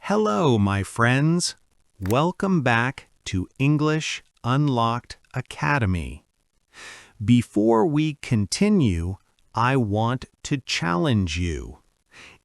Hello, my friends. Welcome back to English Unlocked Academy. Before we continue, I want to challenge you.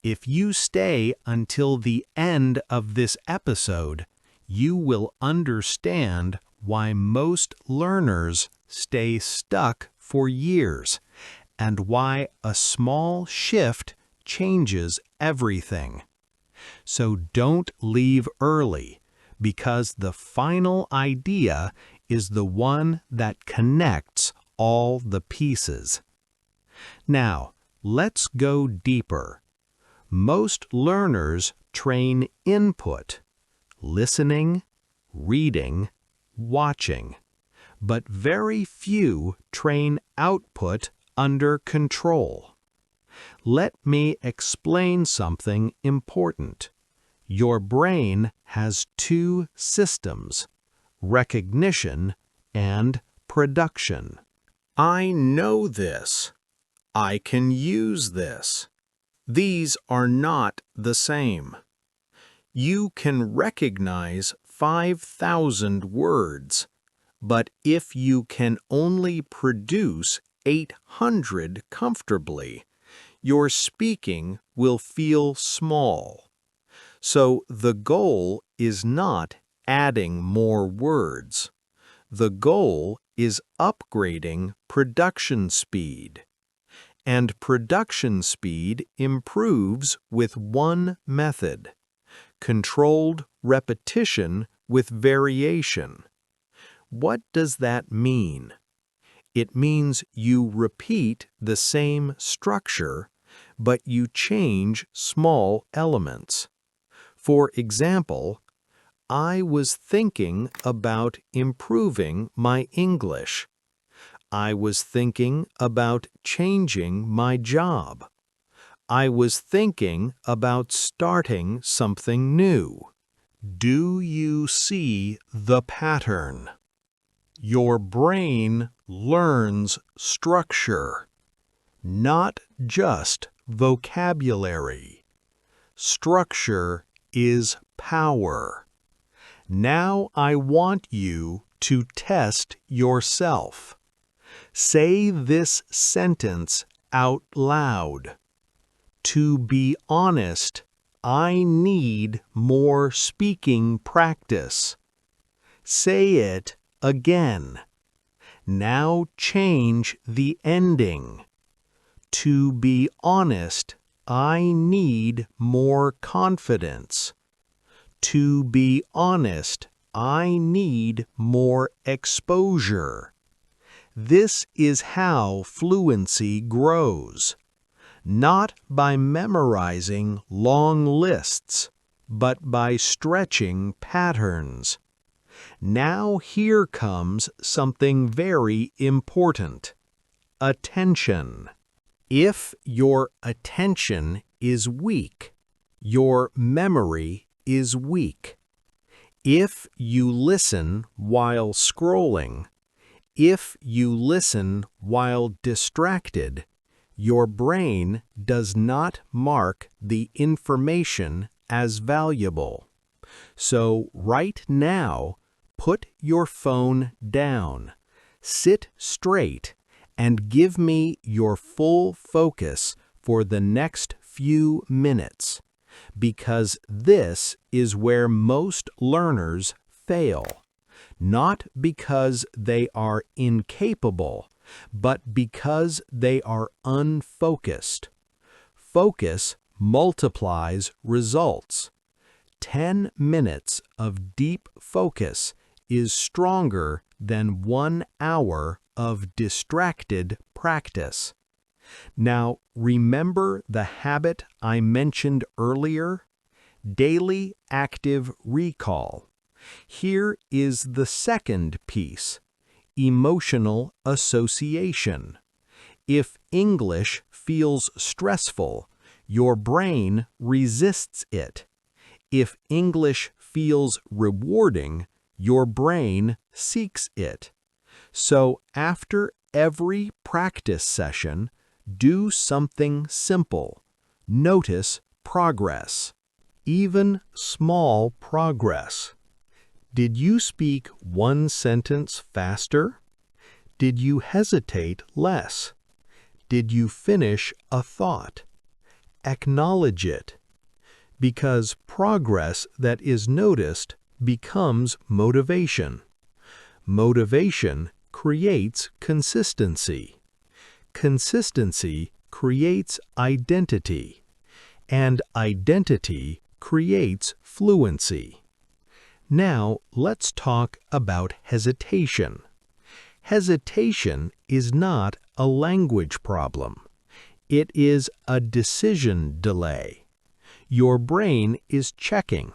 If you stay until the end of this episode, you will understand why most learners stay stuck for years and why a small shift changes everything. So don't leave early, because the final idea is the one that connects all the pieces. Now, let's go deeper. Most learners train input, listening, reading, watching, but very few train output under control. Let me explain something important. Your brain has two systems, recognition and production. I know this. I can use this. These are not the same. You can recognize 5,000 words, but if you can only produce 800 comfortably, your speaking will feel small. So the goal is not adding more words. The goal is upgrading production speed. And production speed improves with one method: controlled repetition with variation. What does that mean? It means you repeat the same structure, but you change small elements. For example, I was thinking about improving my English. I was thinking about changing my job. I was thinking about starting something new. Do you see the pattern? Your brain learns structure, not just vocabulary. Structure is power. Now I want you to test yourself. Say this sentence out loud. To be honest, I need more speaking practice. Say it again. Now change the ending. To be honest, I need more confidence. To be honest, I need more exposure. This is how fluency grows. Not by memorizing long lists, but by stretching patterns. Now here comes something very important: attention. If your attention is weak, your memory is weak. If you listen while scrolling, if you listen while distracted, your brain does not mark the information as valuable. So right now, put your phone down, sit straight, and give me your full focus for the next few minutes, because this is where most learners fail, not because they are incapable, but because they are unfocused. Focus multiplies results. 10 minutes of deep focus is stronger than 1 hour of distracted practice. Now, remember the habit I mentioned earlier? Daily active recall. Here is the second piece: emotional association. If English feels stressful, your brain resists it. If English feels rewarding, your brain seeks it. So after every practice session, do something simple. Notice progress. even small progress. Did you speak one sentence faster? Did you hesitate less? Did you finish a thought? Acknowledge it, because progress that is noticed becomes motivation. Motivation creates consistency. Consistency creates identity, and identity creates fluency. Now let's talk about hesitation. Hesitation is not a language problem. It is a decision delay. Your brain is checking.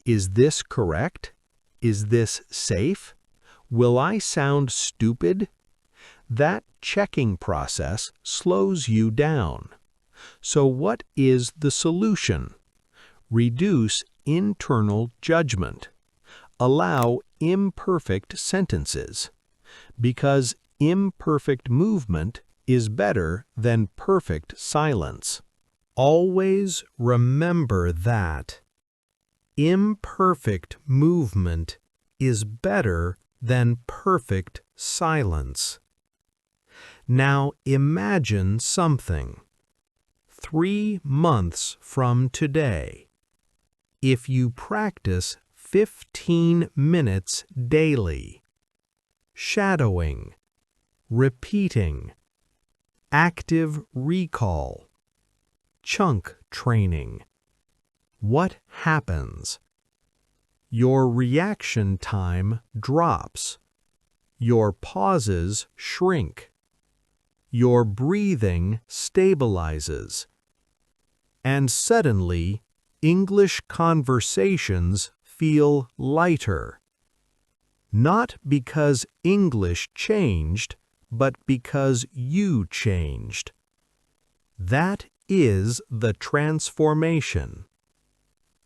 Is this correct? Is this safe? Will I sound stupid? That checking process slows you down. So what is the solution? Reduce internal judgment. Allow imperfect sentences, because imperfect movement is better than perfect silence. Always remember that imperfect movement is better than perfect silence. Now imagine something. 3 months from today, if you practice 15 minutes daily, shadowing, repeating, active recall, chunk training, what happens? Your reaction time drops. Your pauses shrink. Your breathing stabilizes. And suddenly, English conversations feel lighter. Not because English changed, but because you changed. That is the transformation.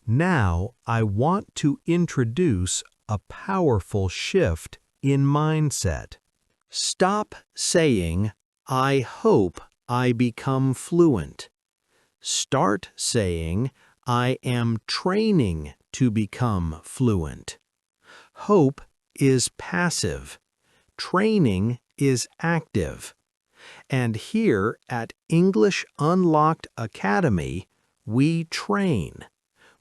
Now I want to introduce a powerful shift in mindset. Stop saying, "I hope I become fluent." Start saying, "I am training to become fluent." Hope is passive. Training is active. And here at English Unlocked Academy, we train.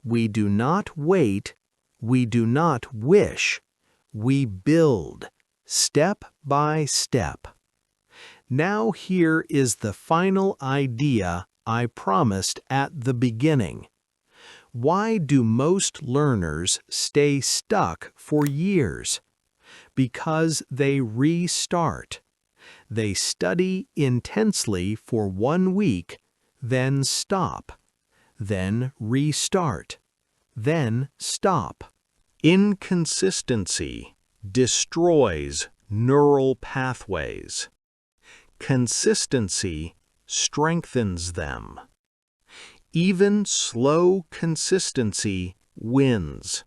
We do not wait. We do not wish. We build, step by step. Now here is the final idea I promised at the beginning. Why do most learners stay stuck for years? Because they restart. They study intensely for 1 week, then stop, then restart, then stop. Inconsistency destroys neural pathways. Consistency strengthens them. Even slow consistency wins.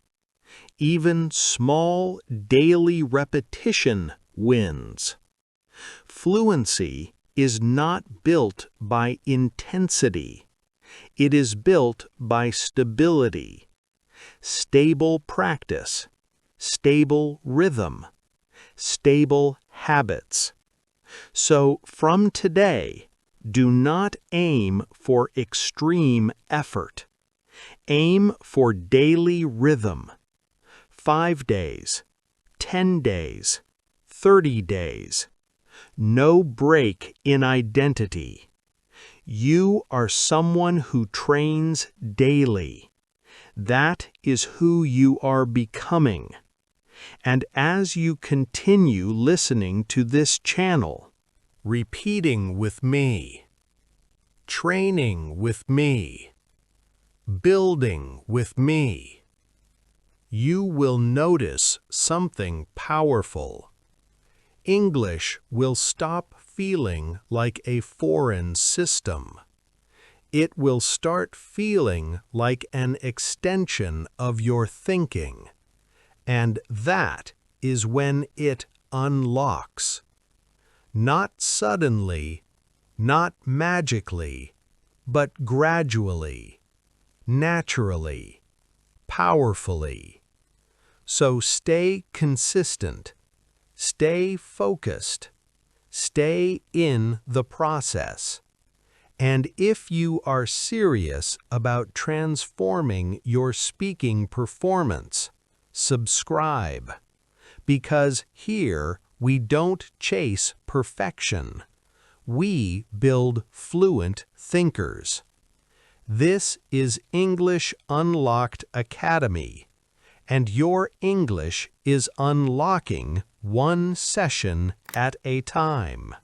Even small daily repetition wins. Fluency is not built by intensity. It is built by stability. Stable practice, stable rhythm, stable habits. So from today, do not aim for extreme effort. Aim for daily rhythm. 5 days, 10 days, 30 days. No break in identity. You are someone who trains daily. That is who you are becoming. And as you continue listening to this channel, repeating with me, training with me, building with me, you will notice something powerful. English will stop feeling like a foreign system. It will start feeling like an extension of your thinking. And that is when it unlocks. Not suddenly, not magically, but gradually. naturally, powerfully. So stay consistent, stay focused, stay in the process. And if you are serious about transforming your speaking performance, subscribe. Because here we don't chase perfection. We build fluent thinkers. This is English Unlocked Academy, and your English is unlocking one session at a time.